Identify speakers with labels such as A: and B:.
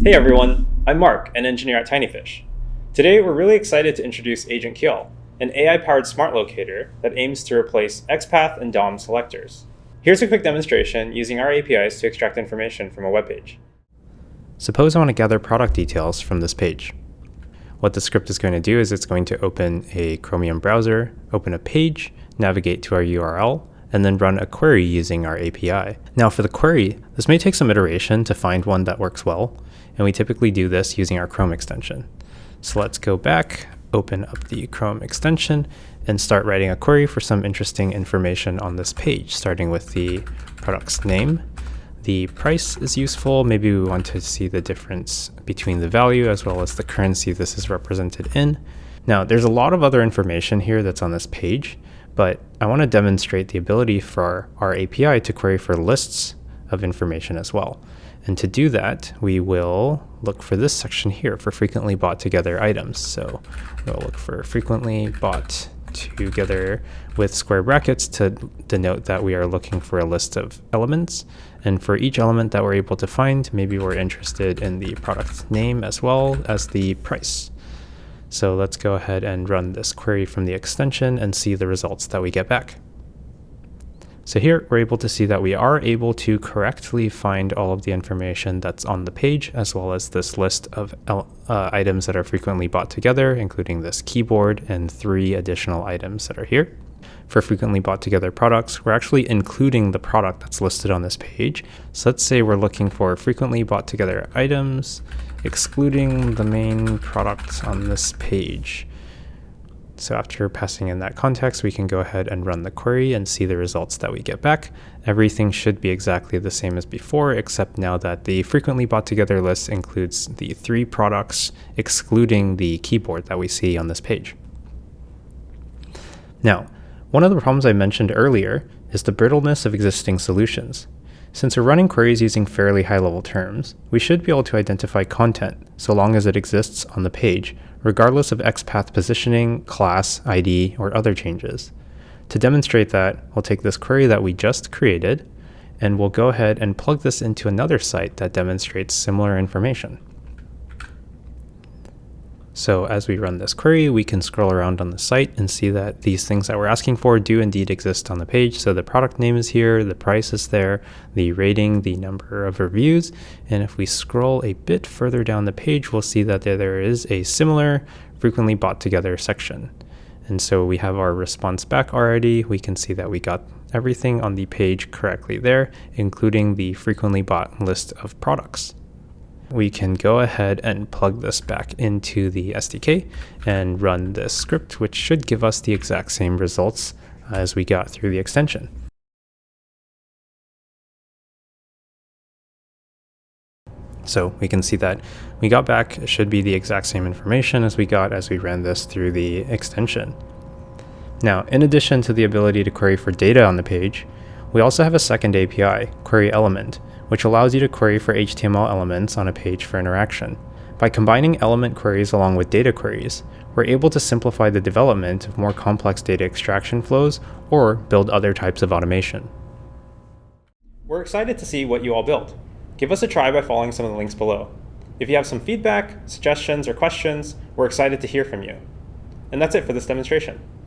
A: Hey everyone, I'm Mark, an engineer at Tinyfish. Today we're really excited to introduce AgentQL, an AI-powered smart locator that aims to replace XPath and DOM selectors. Here's a quick demonstration using our APIs to extract information from a web page.
B: Suppose I want to gather product details from this page. What the script is going to do is it's going to open a Chromium browser, open a page, navigate to our URL, and then run a query using our API. Now for the query, this may take some iteration to find one that works well, and we typically do this using our Chrome extension. So let's go back, open up the Chrome extension, and start writing a query for some interesting information on this page, starting with the product's name. The price is useful. Maybe we want to see the difference between the value as well as the currency this is represented in. Now, there's a lot of other information here that's on this page, but I want to demonstrate the ability for our API to query for lists of information as well. And to do that, we will look for this section here for frequently bought together items. So we'll look for frequently bought together with square brackets to denote that we are looking for a list of elements. And for each element that we're able to find, maybe we're interested in the product name as well as the price. So let's go ahead and run this query from the extension and see the results that we get back. So here we're able to see that we are able to correctly find all of the information that's on the page, as well as this list of items that are frequently bought together, including this keyboard and 3 additional items that are here. For frequently bought together products, we're actually including the product that's listed on this page. So let's say we're looking for frequently bought together items, excluding the main product on this page. So after passing in that context, we can go ahead and run the query and see the results that we get back. Everything should be exactly the same as before, except now that the frequently bought together list includes the 3 products, excluding the keyboard that we see on this page. Now, one of the problems I mentioned earlier is the brittleness of existing solutions. Since we're running queries using fairly high-level terms, we should be able to identify content so long as it exists on the page, regardless of XPath positioning, class, ID, or other changes. To demonstrate that, we'll take this query that we just created, and we'll go ahead and plug this into another site that demonstrates similar information. So as we run this query, we can scroll around on the site and see that these things that we're asking for do indeed exist on the page. So the product name is here, the price is there, the rating, the number of reviews. And if we scroll a bit further down the page, we'll see that there is a similar frequently bought together section. And so we have our response back already. We can see that we got everything on the page correctly there, including the frequently bought list of products. We can go ahead and plug this back into the SDK and run this script, which should give us the exact same results as we got through the extension. So we can see that we got back, it should be the exact same information as we got as we ran this through the extension. Now, in addition to the ability to query for data on the page, we also have a second API, Query Element, which allows you to query for HTML elements on a page for interaction. By combining element queries along with data queries, we're able to simplify the development of more complex data extraction flows or build other types of automation.
A: We're excited to see what you all build. Give us a try by following some of the links below. If you have some feedback, suggestions, or questions, we're excited to hear from you. And that's it for this demonstration.